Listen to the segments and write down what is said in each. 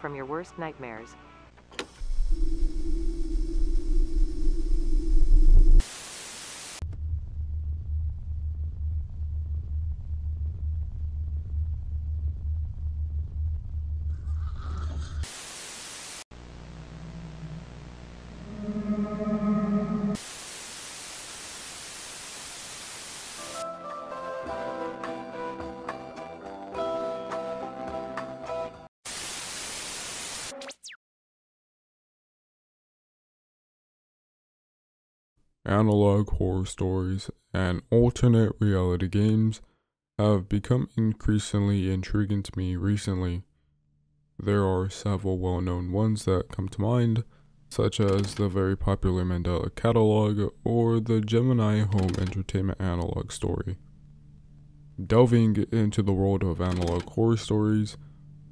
From your worst nightmares. Analog horror stories and alternate reality games have become increasingly intriguing to me recently. There are several well-known ones that come to mind, such as the very popular Mandela catalog or the Gemini home entertainment analog story. Delving into the world of analog horror stories,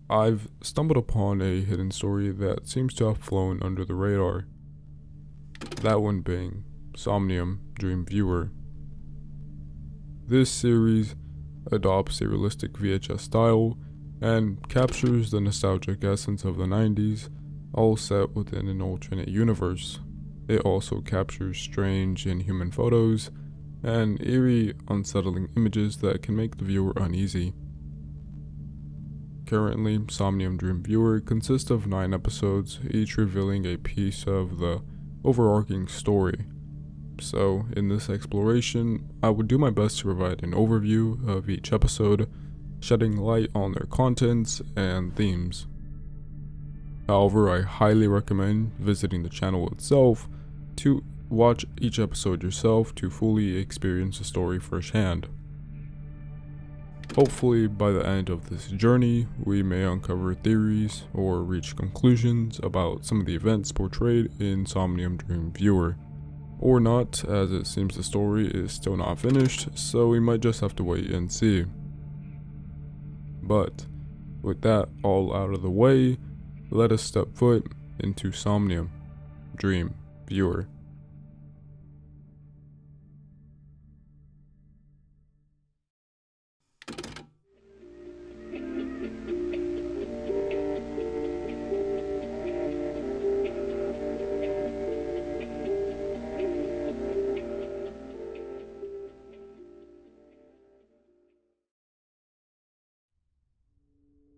I've stumbled upon a hidden story that seems to have flown under the radar. That one being Somnium DreamViewer. This series adopts a realistic VHS style and captures the nostalgic essence of the 90s, all set within an alternate universe. It also captures strange, inhuman photos and eerie, unsettling images that can make the viewer uneasy. Currently, Somnium DreamViewer consists of 9 episodes, each revealing a piece of the overarching story. So, in this exploration, I would do my best to provide an overview of each episode, shedding light on their contents and themes. However, I highly recommend visiting the channel itself to watch each episode yourself to fully experience the story firsthand. Hopefully, by the end of this journey, we may uncover theories or reach conclusions about some of the events portrayed in Somnium DreamViewer. Or not, as it seems the story is still not finished, so we might just have to wait and see. But, with that all out of the way, let us step foot into Somnium DreamViewer.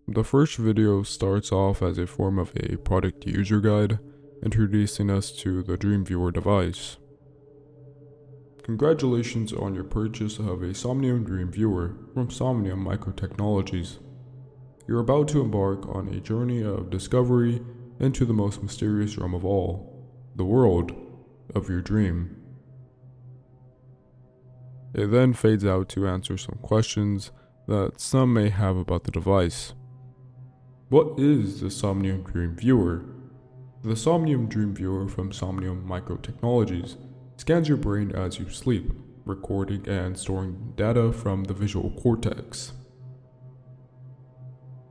The first video starts off as a form of a product user guide, introducing us to the DreamViewer device. Congratulations on your purchase of a Somnium DreamViewer from Somnium Microtechnologies. You're about to embark on a journey of discovery into the most mysterious realm of all, the world of your dream. It then fades out to answer some questions that some may have about the device. What is the Somnium DreamViewer? The Somnium DreamViewer from Somnium Microtechnologies scans your brain as you sleep, recording and storing data from the visual cortex.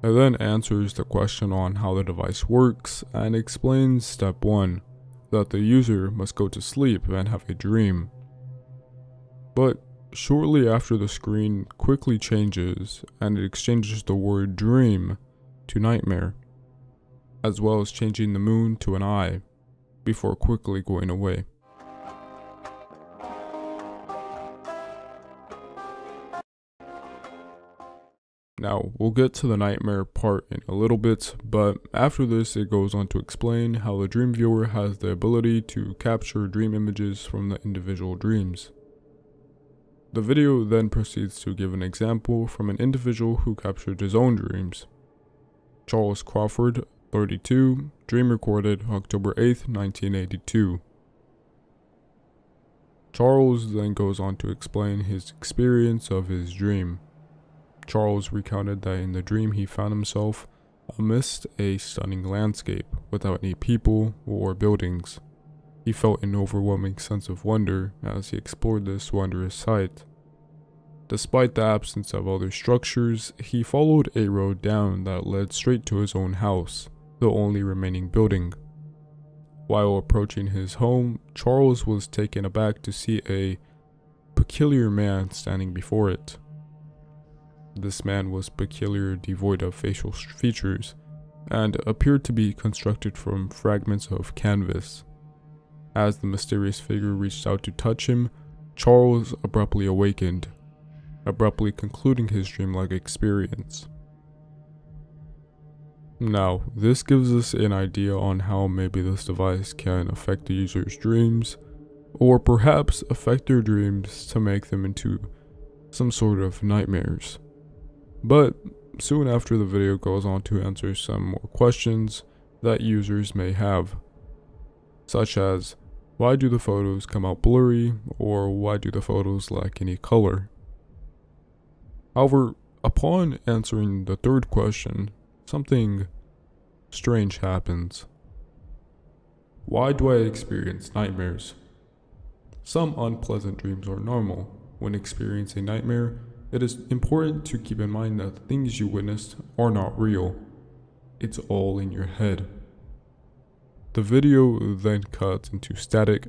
It then answers the question on how the device works and explains step 1, that the user must go to sleep and have a dream. But shortly after, the screen quickly changes and it exchanges the word dream to nightmare, as well as changing the moon to an eye, before quickly going away. Now, we'll get to the nightmare part in a little bit, but after this it goes on to explain how the DreamViewer has the ability to capture dream images from the individual dreams. The video then proceeds to give an example from an individual who captured his own dreams. Charles Crawford, 32, dream recorded October 8, 1982. Charles then goes on to explain his experience of his dream. Charles recounted that in the dream he found himself amidst a stunning landscape without any people or buildings. He felt an overwhelming sense of wonder as he explored this wondrous sight. Despite the absence of other structures, he followed a road down that led straight to his own house, the only remaining building. While approaching his home, Charles was taken aback to see a peculiar man standing before it. This man was peculiar, devoid of facial features, and appeared to be constructed from fragments of canvas. As the mysterious figure reached out to touch him, Charles abruptly awakened, abruptly concluding his dreamlike experience. Now, this gives us an idea on how maybe this device can affect the user's dreams, or perhaps affect their dreams to make them into some sort of nightmares. But soon after, the video goes on to answer some more questions that users may have, such as, why do the photos come out blurry, or why do the photos lack any color? However, upon answering the third question, something strange happens. Why do I experience nightmares? Some unpleasant dreams are normal. When experiencing a nightmare, it is important to keep in mind that the things you witnessed are not real. It's all in your head. The video then cuts into static,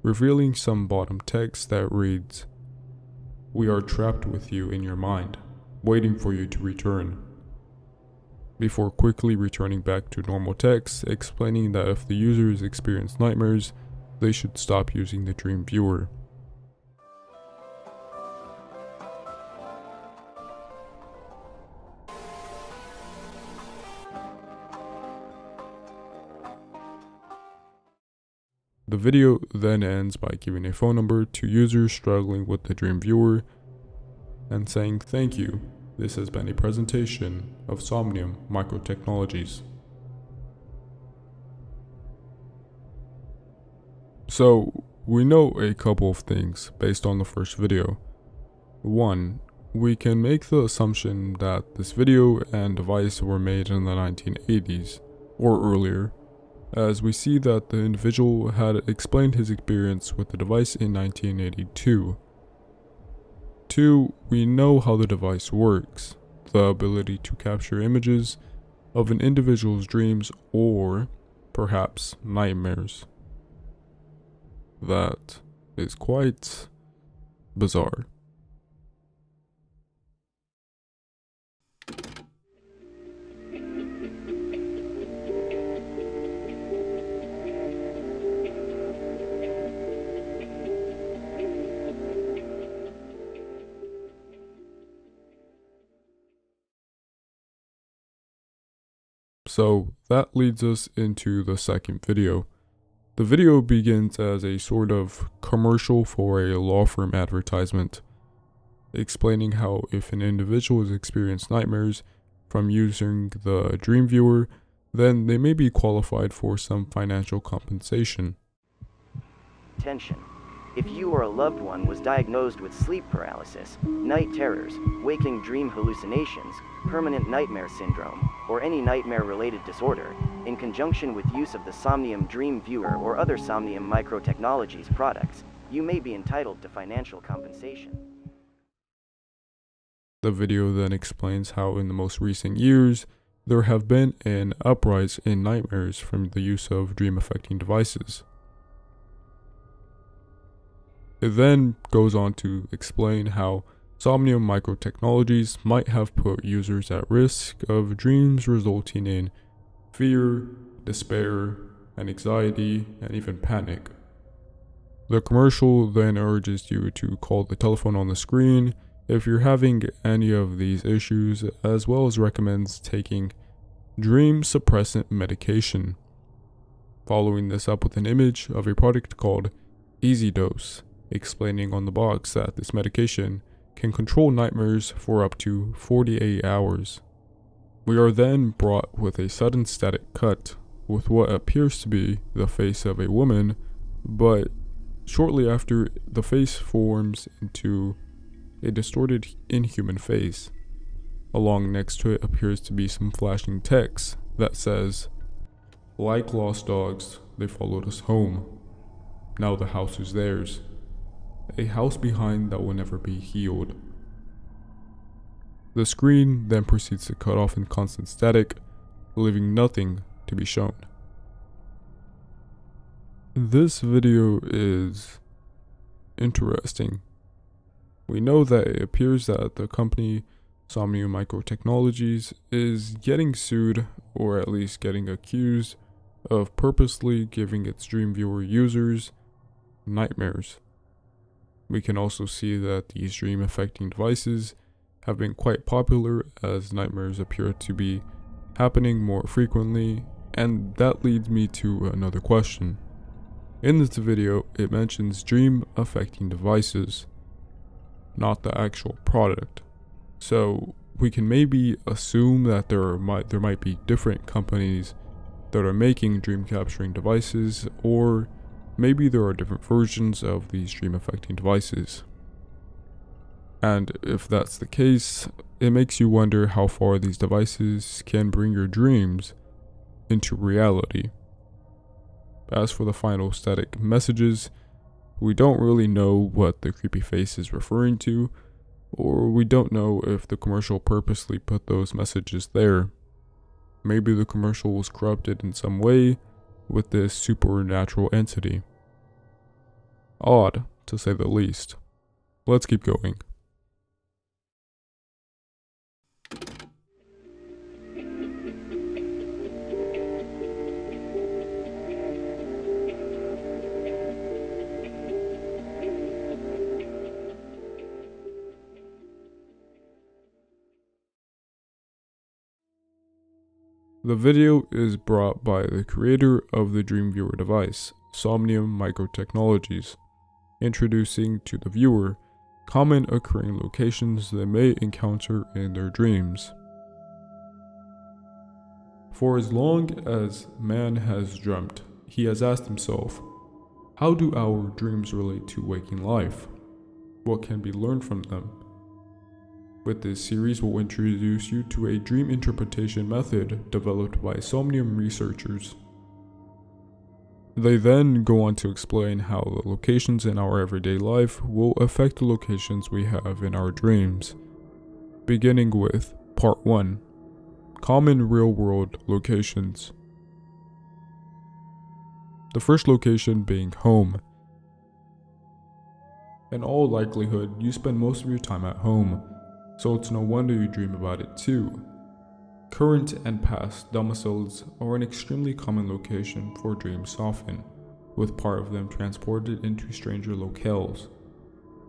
revealing some bottom text that reads, "We are trapped with you in your mind, waiting for you to return," before quickly returning back to normal text, explaining that if the users experience nightmares, they should stop using the DreamViewer. The video then ends by giving a phone number to users struggling with the DreamViewer and saying, "Thank you. This has been a presentation of Somnium Microtechnologies." So, we know a couple of things based on the first video. 1. We can make the assumption that this video and device were made in the 1980s or earlier, as we see that the individual had explained his experience with the device in 1982. 2. We know how the device works, the ability to capture images of an individual's dreams or perhaps nightmares. That is quite bizarre. So that leads us into the second video. The video begins as a sort of commercial for a law firm advertisement, explaining how if an individual has experienced nightmares from using the DreamViewer, then they may be qualified for some financial compensation. Attention. If you or a loved one was diagnosed with sleep paralysis, night terrors, waking dream hallucinations, permanent nightmare syndrome, or any nightmare-related disorder, in conjunction with use of the Somnium DreamViewer or other Somnium Microtechnologies products, you may be entitled to financial compensation. The video then explains how in the most recent years, there have been an uprise in nightmares from the use of dream-affecting devices. It then goes on to explain how Somnium Microtechnologies might have put users at risk of dreams resulting in fear, despair, and anxiety, and even panic. The commercial then urges you to call the telephone on the screen if you're having any of these issues, as well as recommends taking dream suppressant medication. Following this up with an image of a product called Easy Dose, explaining on the box that this medication can control nightmares for up to 48 hours. We are then brought with a sudden static cut with what appears to be the face of a woman, but shortly after, the face forms into a distorted inhuman face. Along next to it appears to be some flashing text that says, "Like lost dogs, they followed us home. Now the house is theirs. A house behind that will never be healed." The screen then proceeds to cut off in constant static, leaving nothing to be shown. This video is interesting. We know that it appears that the company Somnium Microtechnologies is getting sued, or at least getting accused, of purposely giving its DreamViewer users nightmares. We can also see that these dream affecting devices have been quite popular, as nightmares appear to be happening more frequently, and that leads me to another question. In this video, it mentions dream affecting devices, not the actual product. So we can maybe assume that there might be different companies that are making dream capturing devices, or maybe there are different versions of these dream affecting devices. And if that's the case, it makes you wonder how far these devices can bring your dreams into reality. As for the final static messages, we don't really know what the creepy face is referring to, or we don't know if the commercial purposely put those messages there. Maybe the commercial was corrupted in some way with this supernatural entity. Odd, to say the least. Let's keep going. The video is brought by the creator of the DreamViewer device, Somnium Microtechnologies, introducing to the viewer common occurring locations they may encounter in their dreams. For as long as man has dreamt, he has asked himself, how do our dreams relate to waking life? What can be learned from them? With this series, we'll introduce you to a dream interpretation method developed by Somnium researchers. They then go on to explain how the locations in our everyday life will affect the locations we have in our dreams. Beginning with Part 1, Common Real-World Locations. The first location being home. In all likelihood, you spend most of your time at home, so it's no wonder you dream about it too. Current and past domiciles are an extremely common location for dreams often, with part of them transported into stranger locales.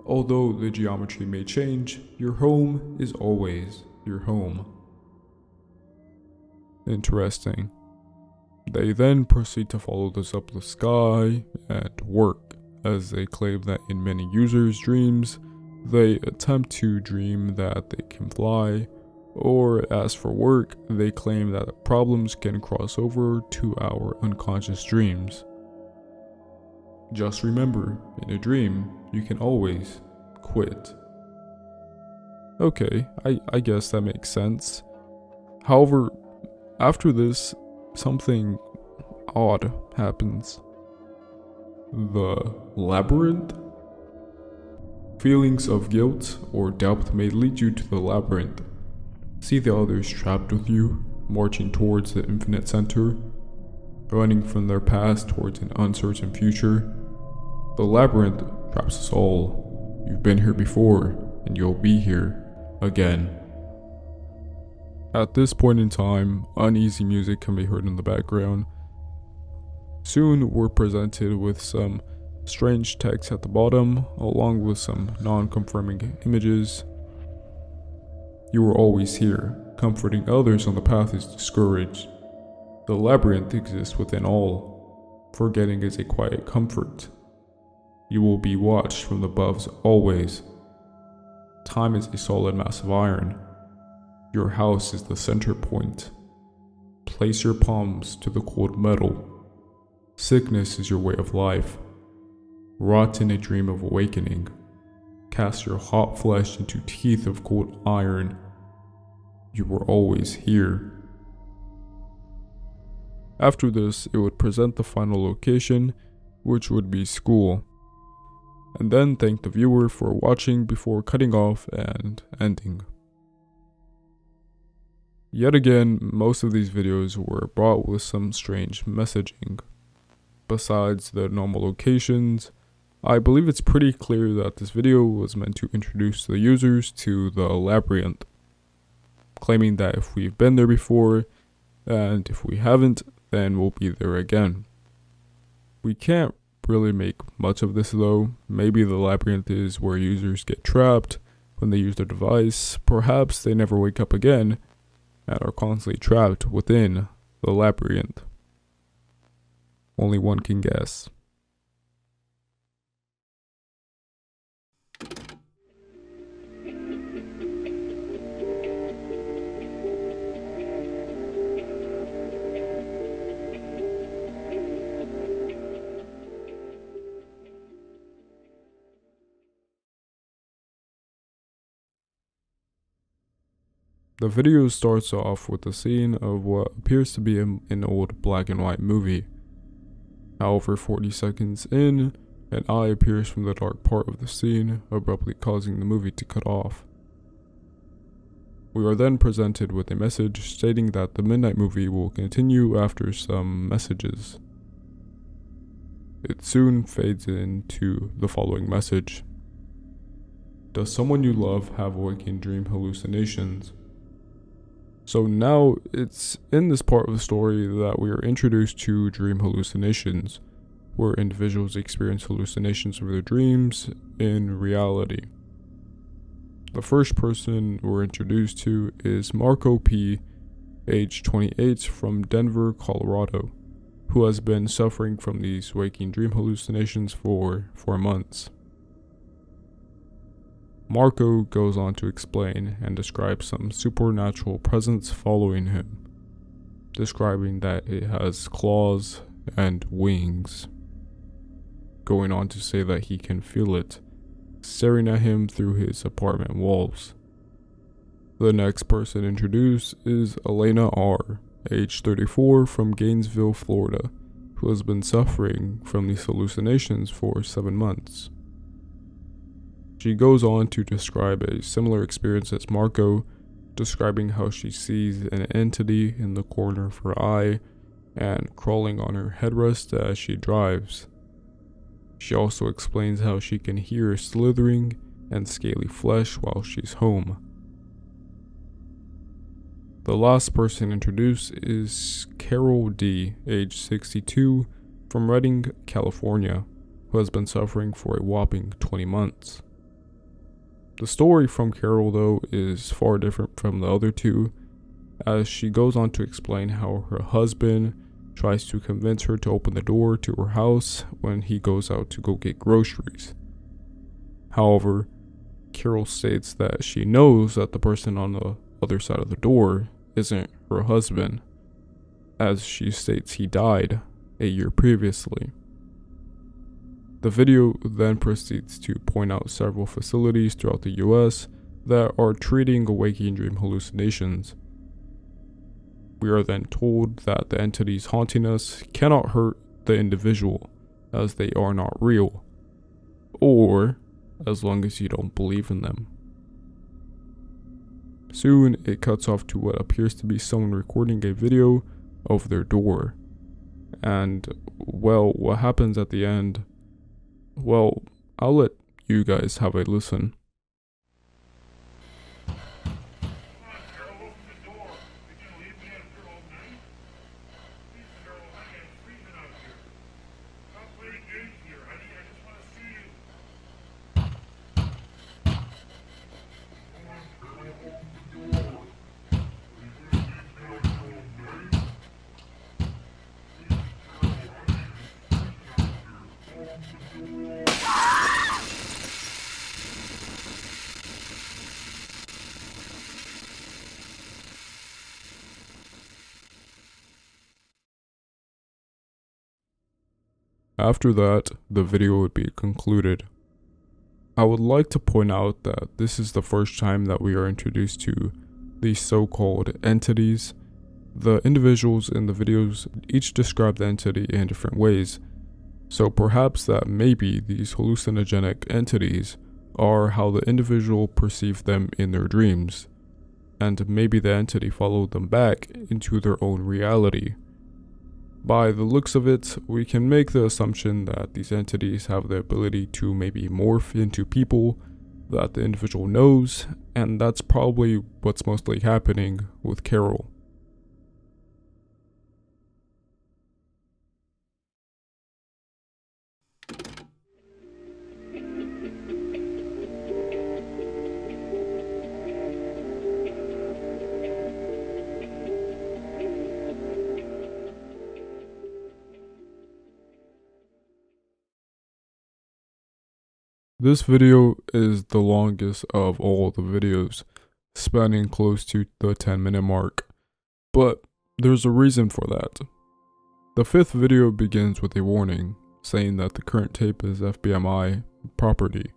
Although the geometry may change, your home is always your home. Interesting. They then proceed to follow this up the sky and work, as they claim that in many users' dreams, they attempt to dream that they can fly, or as for work, they claim that problems can cross over to our unconscious dreams. Just remember, in a dream, you can always quit. Okay, I guess that makes sense. However, after this, something odd happens. The labyrinth? Feelings of guilt or doubt may lead you to the labyrinth. See the others trapped with you, marching towards the infinite center, running from their past towards an uncertain future. The labyrinth traps us all. You've been here before, and you'll be here again. At this point in time, uneasy music can be heard in the background. Soon we're presented with some strange text at the bottom, along with some non-confirming images. You are always here. Comforting others on the path is discouraged. The labyrinth exists within all. Forgetting is a quiet comfort. You will be watched from the above always. Time is a solid mass of iron. Your house is the center point. Place your palms to the cold metal. Sickness is your way of life. Rot in a dream of awakening. Cast your hot flesh into teeth of cold iron. You were always here. After this, it would present the final location, which would be school, and then thank the viewer for watching before cutting off and ending. Yet again, most of these videos were brought with some strange messaging. Besides the normal locations, I believe it's pretty clear that this video was meant to introduce the users to the labyrinth, claiming that if we've been there before, and if we haven't, then we'll be there again. We can't really make much of this though. Maybe the labyrinth is where users get trapped when they use their device. Perhaps they never wake up again and are constantly trapped within the labyrinth. Only one can guess. The video starts off with a scene of what appears to be an old black and white movie. However, 40 seconds in, an eye appears from the dark part of the scene, abruptly causing the movie to cut off. We are then presented with a message stating that the midnight movie will continue after some messages. It soon fades into the following message. Does someone you love have waking dream hallucinations? So now it's in this part of the story that we are introduced to dream hallucinations, where individuals experience hallucinations of their dreams in reality. The first person we're introduced to is Marco P., age 28, from Denver, Colorado, who has been suffering from these waking dream hallucinations for 4 months. Marco goes on to explain and describe some supernatural presence following him, describing that it has claws and wings, going on to say that he can feel it staring at him through his apartment walls. The next person introduced is Elena R., age 34, from Gainesville, Florida, who has been suffering from these hallucinations for 7 months. She goes on to describe a similar experience as Marco, describing how she sees an entity in the corner of her eye and crawling on her headrest as she drives. She also explains how she can hear slithering and scaly flesh while she's home. The last person introduced is Carol D., age 62, from Redding, California, who has been suffering for a whopping 20 months. The story from Carol, though, is far different from the other two, as she goes on to explain how her husband tries to convince her to open the door to her house when he goes out to go get groceries. However, Carol states that she knows that the person on the other side of the door isn't her husband, as she states he died a year previously. The video then proceeds to point out several facilities throughout the US that are treating waking dream hallucinations. We are then told that the entities haunting us cannot hurt the individual, as they are not real, or as long as you don't believe in them. Soon, it cuts off to what appears to be someone recording a video of their door. And, well, what happens at the end, well, I'll let you guys have a listen. After that, the video would be concluded. I would like to point out that this is the first time that we are introduced to these so-called entities. The individuals in the videos each describe the entity in different ways, so perhaps that maybe these hallucinogenic entities are how the individual perceived them in their dreams, and maybe the entity followed them back into their own reality. By the looks of it, we can make the assumption that these entities have the ability to maybe morph into people that the individual knows, and that's probably what's mostly happening with Carol. This video is the longest of all the videos, spanning close to the 10-minute mark, but there's a reason for that. The fifth video begins with a warning, saying that the current tape is FBMI property.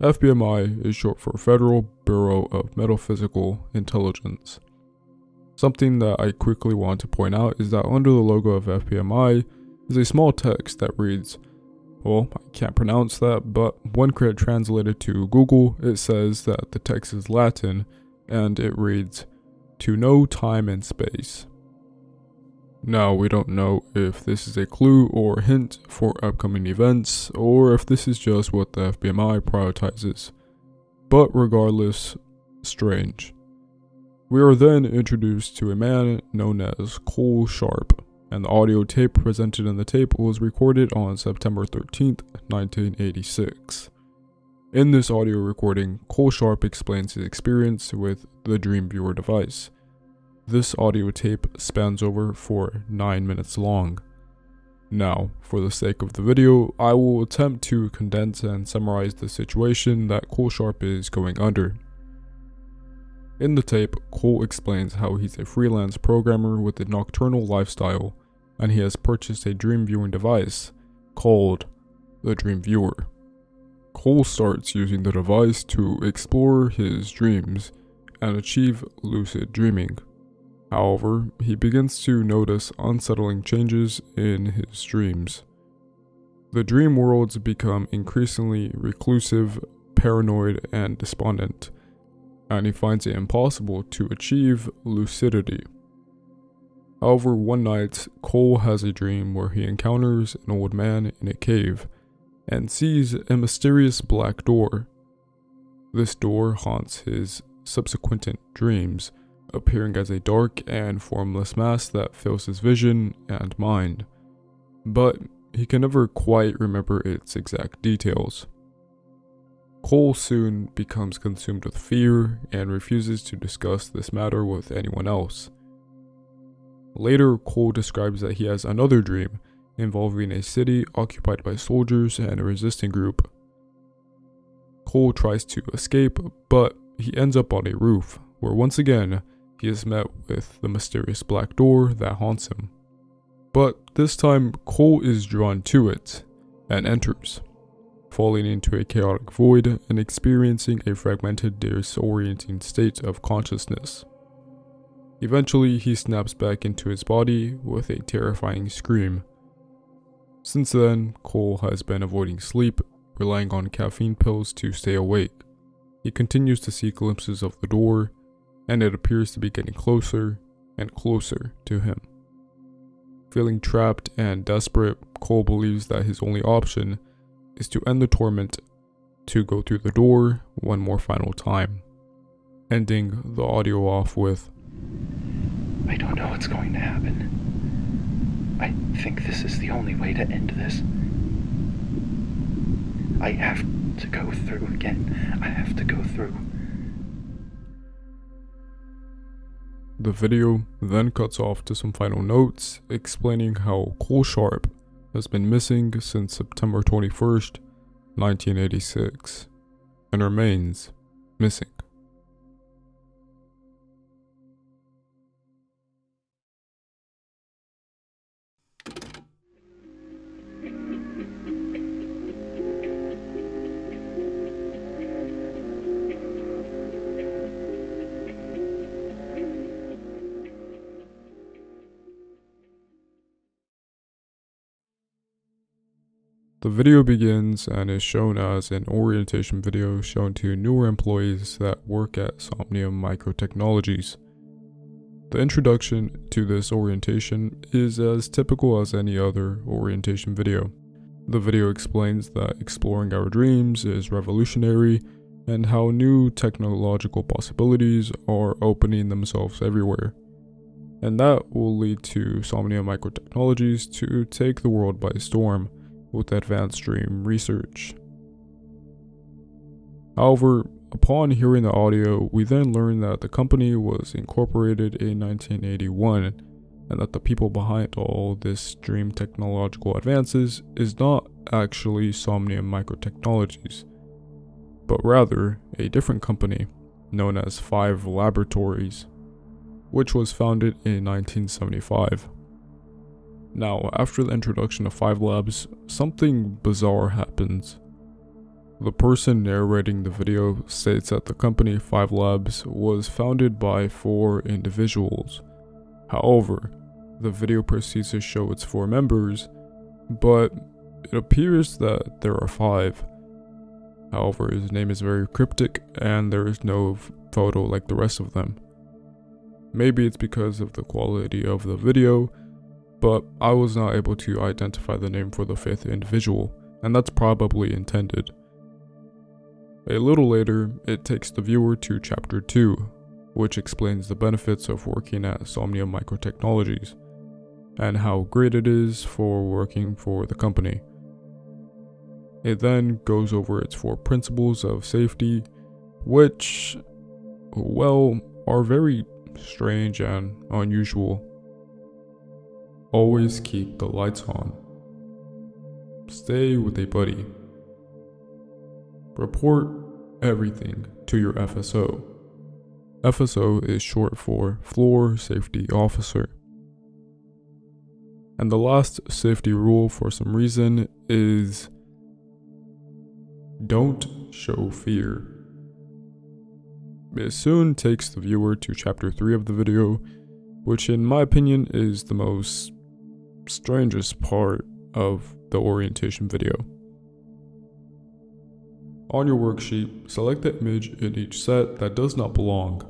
FBMI is short for Federal Bureau of Metaphysical Intelligence. Something that I quickly want to point out is that under the logo of FBMI is a small text that reads, well, I can't pronounce that, but when translated to Google, it says that the text is Latin, and it reads, "To know time and space." Now, we don't know if this is a clue or hint for upcoming events, or if this is just what the FBMI prioritizes. But regardless, strange. We are then introduced to a man known as Cole Sharp, and the audio tape presented in the tape was recorded on September 13th, 1986. In this audio recording, Cole Sharp explains his experience with the DreamViewer device. This audio tape spans over for 9 minutes long. Now, for the sake of the video, I will attempt to condense and summarize the situation that Cole Sharp is going under. In the tape, Cole explains how he's a freelance programmer with a nocturnal lifestyle, and he has purchased a dream viewing device called the DreamViewer. Cole starts using the device to explore his dreams and achieve lucid dreaming. However, he begins to notice unsettling changes in his dreams. The dream worlds become increasingly reclusive, paranoid, and despondent, and he finds it impossible to achieve lucidity. However, one night, Cole has a dream where he encounters an old man in a cave and sees a mysterious black door. This door haunts his subsequent dreams, appearing as a dark and formless mass that fills his vision and mind, but he can never quite remember its exact details. Cole soon becomes consumed with fear and refuses to discuss this matter with anyone else. Later, Cole describes that he has another dream involving a city occupied by soldiers and a resisting group. Cole tries to escape, but he ends up on a roof, where once again, he is met with the mysterious black door that haunts him. But this time, Cole is drawn to it and enters, falling into a chaotic void and experiencing a fragmented, disorienting state of consciousness. Eventually, he snaps back into his body with a terrifying scream. Since then, Cole has been avoiding sleep, relying on caffeine pills to stay awake. He continues to see glimpses of the door, and it appears to be getting closer and closer to him. Feeling trapped and desperate, Cole believes that his only option is to end the torment, to go through the door one more final time, ending the audio off with, "I don't know what's going to happen. I think this is the only way to end this. I have to go through again. I have to go through." The video then cuts off to some final notes explaining how Cole Sharp has been missing since September 21st, 1986, and remains missing. The video begins and is shown as an orientation video shown to newer employees that work at Somnium Microtechnologies. The introduction to this orientation is as typical as any other orientation video. The video explains that exploring our dreams is revolutionary and how new technological possibilities are opening themselves everywhere. And that will lead to Somnium Microtechnologies to take the world by storm with advanced dream research. However, upon hearing the audio, we then learn that the company was incorporated in 1981 and that the people behind all this dream technological advances is not actually Somnium Microtechnologies, but rather a different company known as 5 Laboratories, which was founded in 1975. Now, after the introduction of 5 Labs, something bizarre happens. The person narrating the video states that the company 5 Labs was founded by 4 individuals. However, the video proceeds to show its 4 members, but it appears that there are 5. However, his name is very cryptic and there is no photo like the rest of them. Maybe it's because of the quality of the video, but I was not able to identify the name for the 5th individual, and that's probably intended. A little later, it takes the viewer to Chapter 2, which explains the benefits of working at Somnium Microtechnologies, and how great it is for working for the company. It then goes over its 4 principles of safety, which, well, are very strange and unusual. Always keep the lights on. Stay with a buddy. Report everything to your FSO. FSO is short for Floor Safety Officer. And the last safety rule for some reason is don't show fear. It soon takes the viewer to Chapter 3 of the video, which in my opinion is the most strangest part of the orientation video. On your worksheet, select the image in each set that does not belong.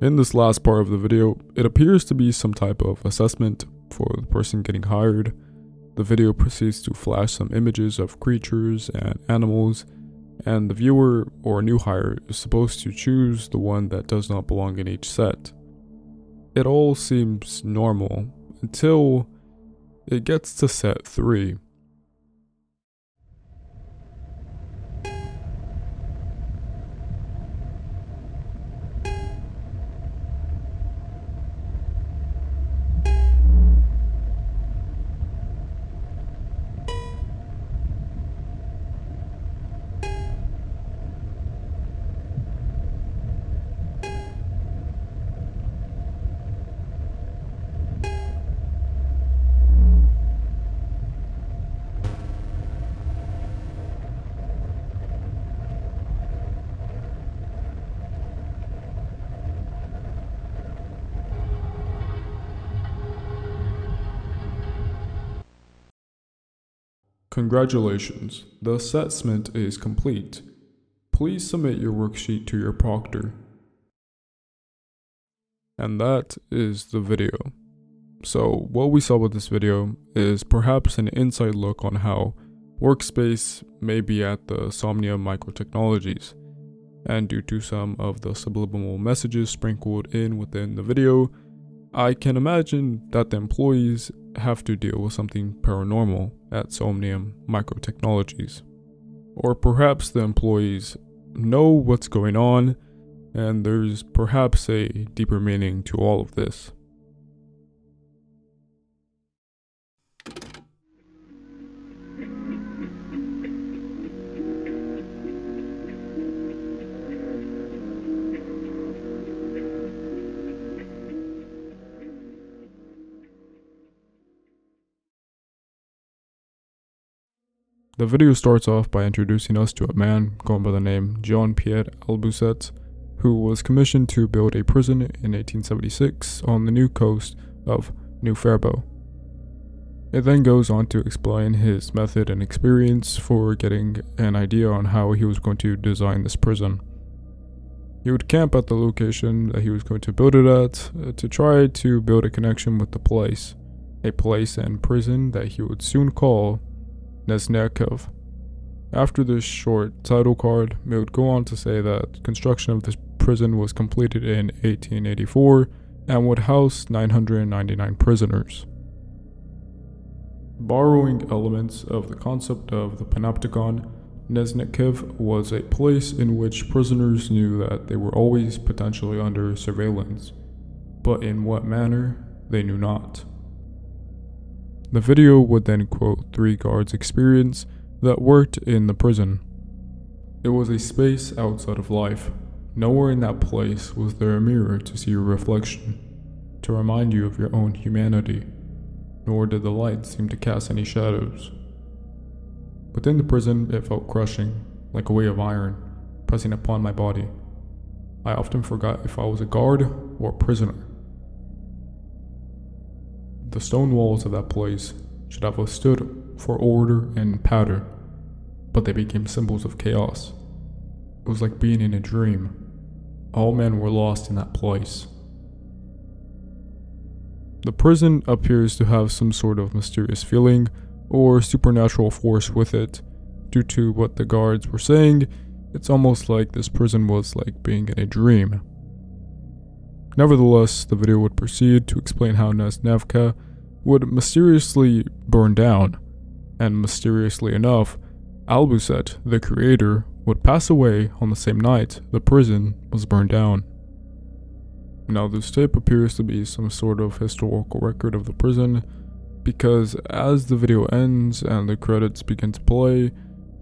In this last part of the video, it appears to be some type of assessment for the person getting hired. The video proceeds to flash some images of creatures and animals, and the viewer or new hire is supposed to choose the one that does not belong in each set. It all seems normal until it gets to set 3. Congratulations, the assessment is complete. Please submit your worksheet to your proctor. And that is the video. So what we saw with this video is perhaps an inside look on how workspace may be at the Somnium Microtechnologies. And due to some of the subliminal messages sprinkled in within the video, I can imagine that the employees have to deal with something paranormal at Somnium Microtechnologies. Or perhaps the employees know what's going on, and there's perhaps a deeper meaning to all of this. The video starts off by introducing us to a man going by the name Jean-Pierre Albuset, who was commissioned to build a prison in 1876 on the new coast of New Faribault. It then goes on to explain his method and experience for getting an idea on how he was going to design this prison. He would camp at the location that he was going to build it at to try to build a connection with the place, a place and prison that he would soon call Neznavca. After this short title card, it would go on to say that construction of this prison was completed in 1884 and would house 999 prisoners. Borrowing elements of the concept of the panopticon, Neznavca was a place in which prisoners knew that they were always potentially under surveillance, but in what manner, they knew not. The video would then quote 3 guards' experience that worked in the prison. It was a space outside of life. Nowhere in that place was there a mirror to see your reflection, to remind you of your own humanity, nor did the light seem to cast any shadows. Within the prison, it felt crushing, like a weight of iron, pressing upon my body. I often forgot if I was a guard or a prisoner. The stone walls of that place should have stood for order and pattern, but they became symbols of chaos. It was like being in a dream. All men were lost in that place. The prison appears to have some sort of mysterious feeling or supernatural force with it. Due to what the guards were saying, it's almost like this prison was like being in a dream. Nevertheless, the video would proceed to explain how Neznavca would mysteriously burn down, and mysteriously enough, Albuset, the creator, would pass away on the same night the prison was burned down. Now this tape appears to be some sort of historical record of the prison, because as the video ends and the credits begin to play,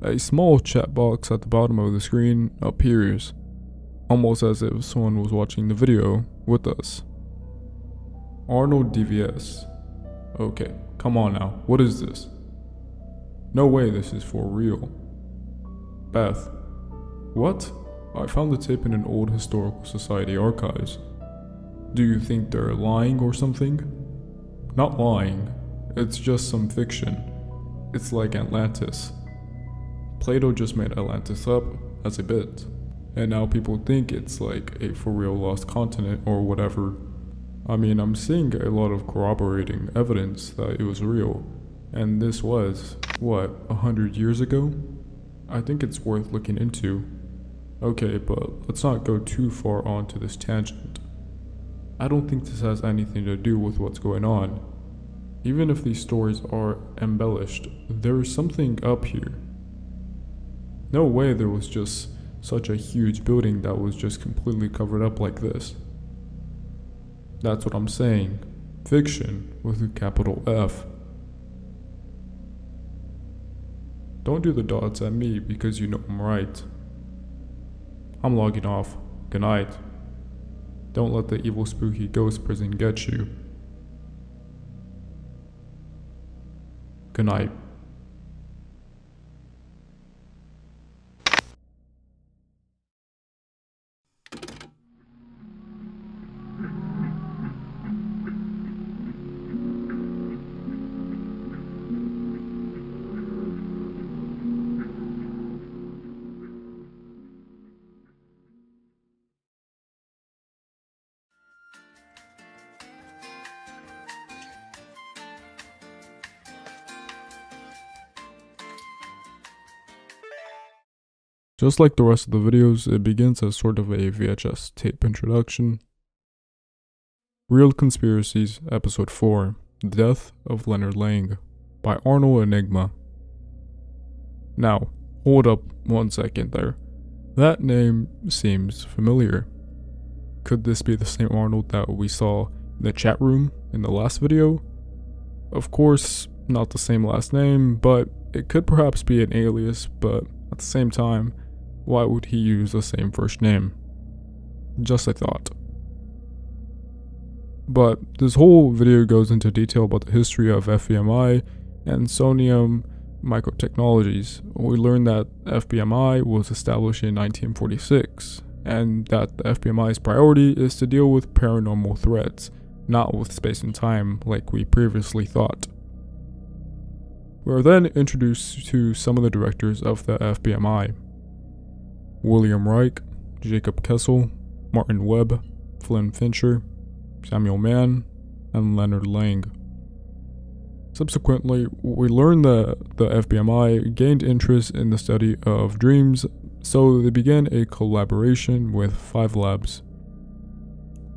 a small chat box at the bottom of the screen appears, almost as if someone was watching the video with us. Arnold DVS. Okay, come on now, what is this? No way this is for real. Beth. What? I found the tape in an old historical society archives. Do you think they're lying or something? Not lying, it's just some fiction. It's like Atlantis. Plato just made Atlantis up as a bit, and now people think it's like a for real lost continent or whatever. I mean, I'm seeing a lot of corroborating evidence that it was real, and this was, what, 100 years ago? I think it's worth looking into. Okay, but let's not go too far onto this tangent. I don't think this has anything to do with what's going on. Even if these stories are embellished, there is something up here. No way there was just such a huge building that was just completely covered up like this. That's what I'm saying. Fiction with a capital F. Don't do the dots at me because you know I'm right. I'm logging off. Good night. Don't let the evil spooky ghost prison get you. Good night. Just like the rest of the videos, it begins as sort of a VHS tape introduction. Real Conspiracies, Episode 4, The Death of Leonard Lang, by Arnold Enigma. Now, hold up 1 second there. That name seems familiar. Could this be the same Arnold that we saw in the chat room in the last video? Of course, not the same last name, but it could perhaps be an alias, but at the same time, why would he use the same first name? Just a thought. But this whole video goes into detail about the history of FBMI and Somnium Microtechnologies. We learned that FBMI was established in 1946, and that the FBMI's priority is to deal with paranormal threats, not with space and time like we previously thought. We are then introduced to some of the directors of the FBMI: William Reich, Jacob Kessel, Martin Webb, Flynn Fincher, Samuel Mann, and Leonard Lang. Subsequently, we learn that the FBMI gained interest in the study of dreams, so they began a collaboration with 5 Labs.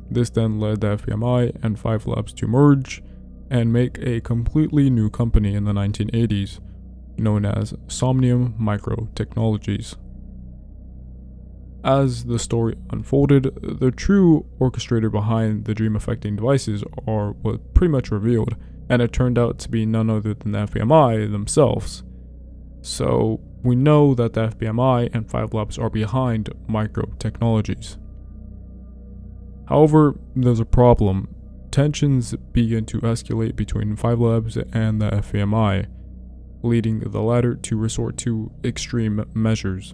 This then led the FBMI and 5 Labs to merge and make a completely new company in the 1980s, known as Somnium Microtechnologies. As the story unfolded, the true orchestrator behind the dream-affecting devices was pretty much revealed, and it turned out to be none other than the FBMI themselves. So we know that the FBMI and 5 Labs are behind microtechnologies. However, there's a problem. Tensions begin to escalate between 5 Labs and the FBMI, leading the latter to resort to extreme measures.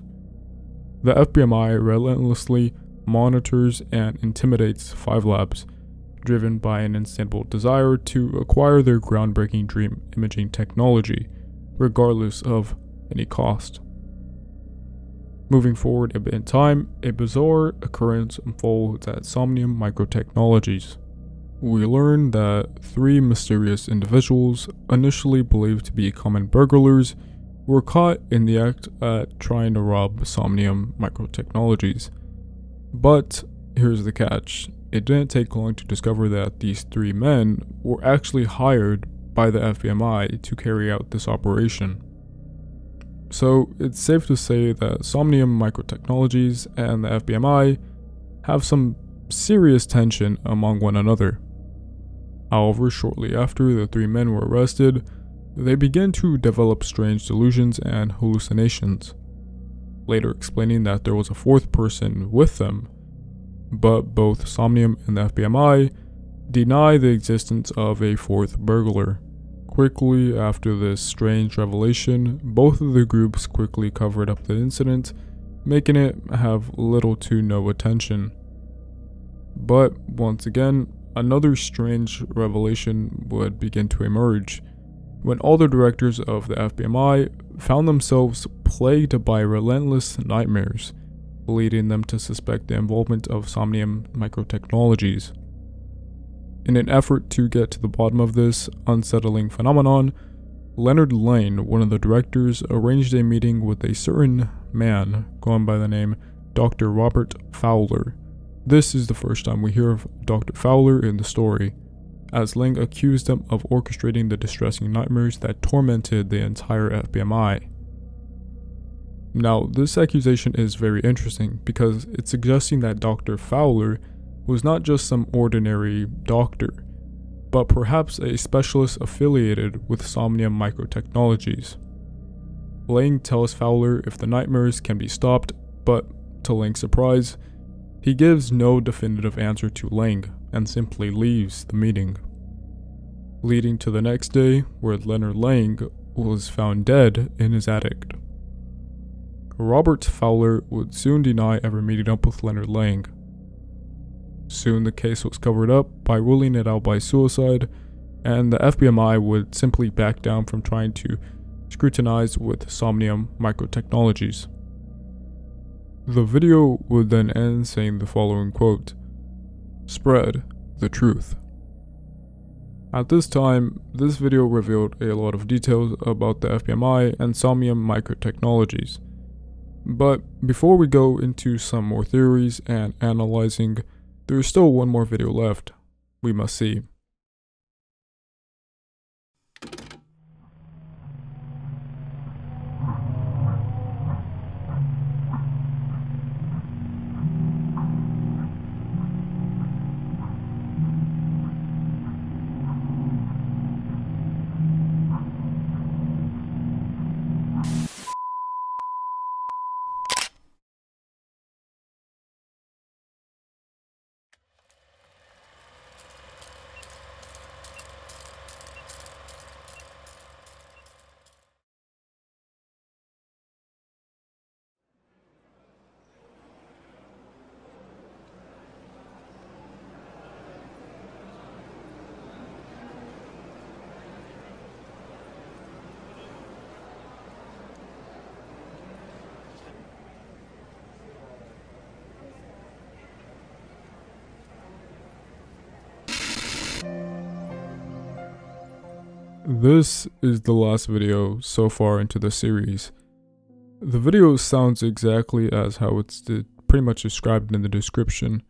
The FBMI relentlessly monitors and intimidates 5 Labs, driven by an insatiable desire to acquire their groundbreaking dream imaging technology, regardless of any cost. Moving forward a bit in time, a bizarre occurrence unfolds at Somnium Microtechnologies. We learn that 3 mysterious individuals, initially believed to be common burglars, were caught in the act at trying to rob Somnium Microtechnologies. But here's the catch: it didn't take long to discover that these 3 men were actually hired by the FBMI to carry out this operation. So it's safe to say that Somnium Microtechnologies and the FBMI have some serious tension among one another. However, shortly after the 3 men were arrested, they began to develop strange delusions and hallucinations, later explaining that there was a 4th person with them, but both Somnium and the FBMI deny the existence of a 4th burglar. Quickly after this strange revelation, both of the groups quickly covered up the incident, making it have little to no attention. But once again, another strange revelation would begin to emerge, when all the directors of the FBMI found themselves plagued by relentless nightmares, leading them to suspect the involvement of Somnium Microtechnologies. In an effort to get to the bottom of this unsettling phenomenon, Leonard Lang, one of the directors, arranged a meeting with a certain man going by the name Dr. Robert Fowler. This is the first time we hear of Dr. Fowler in the story, as Lang accused him of orchestrating the distressing nightmares that tormented the entire FBMI. Now, this accusation is very interesting because it's suggesting that Dr. Fowler was not just some ordinary doctor, but perhaps a specialist affiliated with Somnium Microtechnologies. Lang tells Fowler if the nightmares can be stopped, but to Lang's surprise, he gives no definitive answer to Lang and simply leaves the meeting, leading to the next day where Leonard Lang was found dead in his attic. Robert Fowler would soon deny ever meeting up with Leonard Lang. Soon the case was covered up by ruling it out by suicide, and the FBMI would simply back down from trying to scrutinize with Somnium Microtechnologies. The video would then end saying the following quote: "Spread the truth." At this time, this video revealed a lot of details about the FBMI and Somnium Microtechnologies. But before we go into some more theories and analyzing, there is still one more video left we must see. This is the last video so far into the series. The video sounds exactly as how it's pretty much described in the description.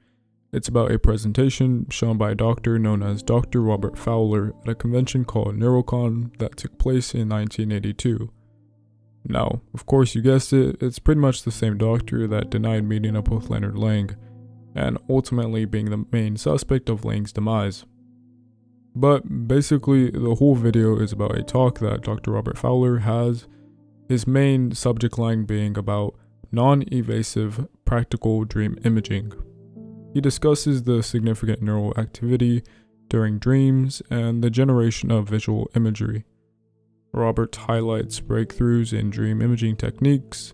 It's about a presentation shown by a doctor known as Dr. Robert Fowler at a convention called Neurocon that took place in 1982. Now, of course you guessed it, it's pretty much the same doctor that denied meeting up with Leonard Lang, and ultimately being the main suspect of Lang's demise. But basically, the whole video is about a talk that Dr. Robert Fowler has, his main subject line being about non-invasive practical dream imaging. He discusses the significant neural activity during dreams and the generation of visual imagery. Robert highlights breakthroughs in dream imaging techniques,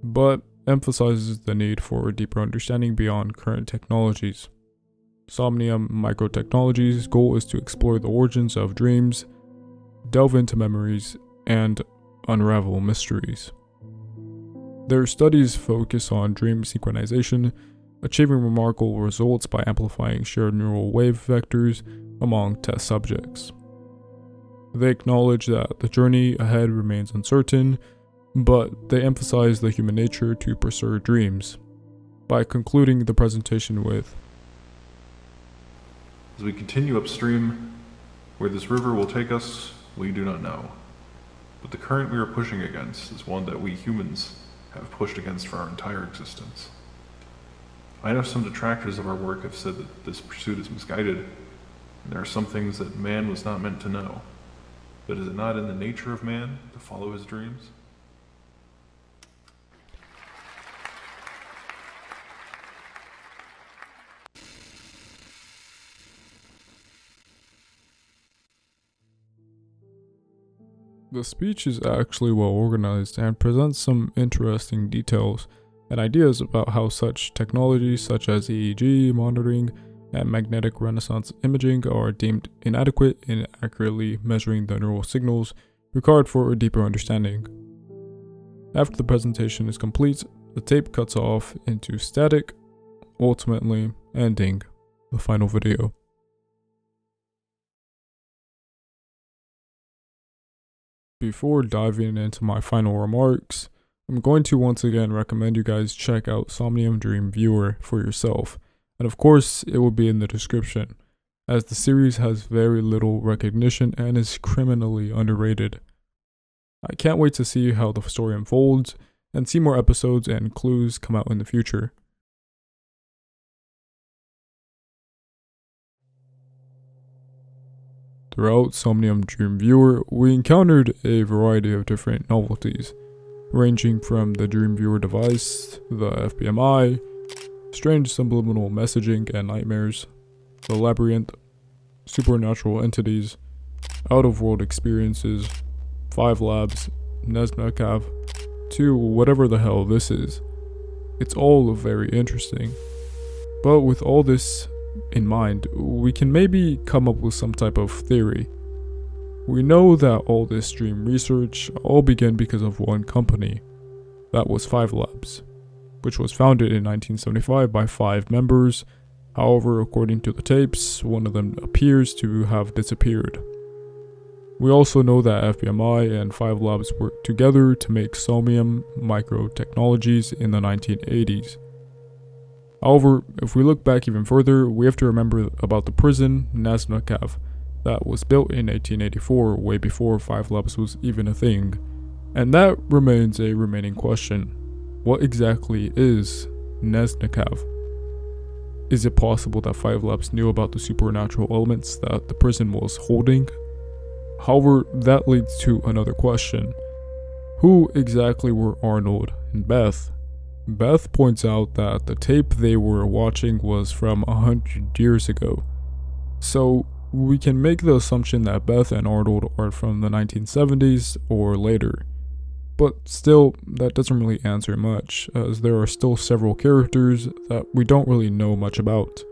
but emphasizes the need for a deeper understanding beyond current technologies. Somnium Microtechnology's goal is to explore the origins of dreams, delve into memories, and unravel mysteries. Their studies focus on dream synchronization, achieving remarkable results by amplifying shared neural wave vectors among test subjects. They acknowledge that the journey ahead remains uncertain, but they emphasize the human nature to pursue dreams, by concluding the presentation with, "As we continue upstream, where this river will take us, we do not know. But the current we are pushing against is one that we humans have pushed against for our entire existence. I know some detractors of our work have said that this pursuit is misguided, and there are some things that man was not meant to know. But is it not in the nature of man to follow his dreams?" The speech is actually well organized and presents some interesting details and ideas about how such technologies such as EEG monitoring and magnetic resonance imaging are deemed inadequate in accurately measuring the neural signals required for a deeper understanding. After the presentation is complete, the tape cuts off into static, ultimately ending the final video. Before diving into my final remarks, I'm going to once again recommend you guys check out Somnium DreamViewer for yourself, and of course it will be in the description, as the series has very little recognition and is criminally underrated. I can't wait to see how the story unfolds, and see more episodes and clues come out in the future. Throughout Somnium DreamViewer, we encountered a variety of different novelties, ranging from the DreamViewer device, the FBMI, strange subliminal messaging and nightmares, the labyrinth, supernatural entities, out-of-world experiences, 5 labs, Neznavca, to whatever the hell this is. It's all very interesting. But with all this in mind, we can maybe come up with some type of theory. We know that all this dream research all began because of one company, that was 5 Labs, which was founded in 1975 by 5 members. However, according to the tapes, one of them appears to have disappeared. We also know that FBMI and 5 Labs worked together to make Somnium Microtechnologies in the 1980s. However, if we look back even further, we have to remember about the prison, Neznavca, that was built in 1884, way before 5 Labs was even a thing. And that remains a remaining question. What exactly is Neznavca? Is it possible that 5 Labs knew about the supernatural elements that the prison was holding? However, that leads to another question. Who exactly were Arnold and Beth? Beth points out that the tape they were watching was from 100 years ago. So we can make the assumption that Beth and Arnold are from the 1970s or later. But still, that doesn't really answer much, as there are still several characters that we don't really know much about.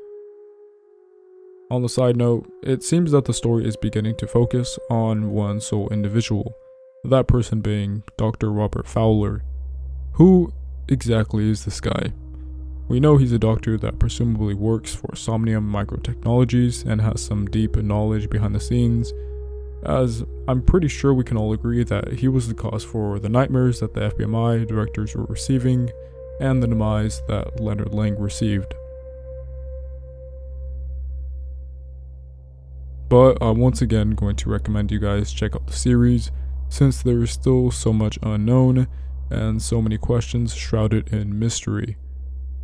On the side note, it seems that the story is beginning to focus on one sole individual, that person being Dr. Robert Fowler. Who exactly is this guy? We know he's a doctor that presumably works for Somnium Microtechnologies and has some deep knowledge behind the scenes, as I'm pretty sure we can all agree that he was the cause for the nightmares that the FBMI directors were receiving and the demise that Leonard Lang received. But I'm once again going to recommend you guys check out the series, since there is still so much unknown and so many questions shrouded in mystery.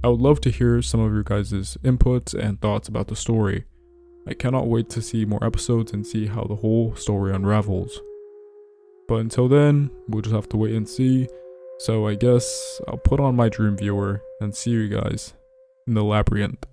I would love to hear some of your guys' inputs and thoughts about the story. I cannot wait to see more episodes and see how the whole story unravels. But until then, we'll just have to wait and see. So I guess I'll put on my DreamViewer and see you guys in the labyrinth.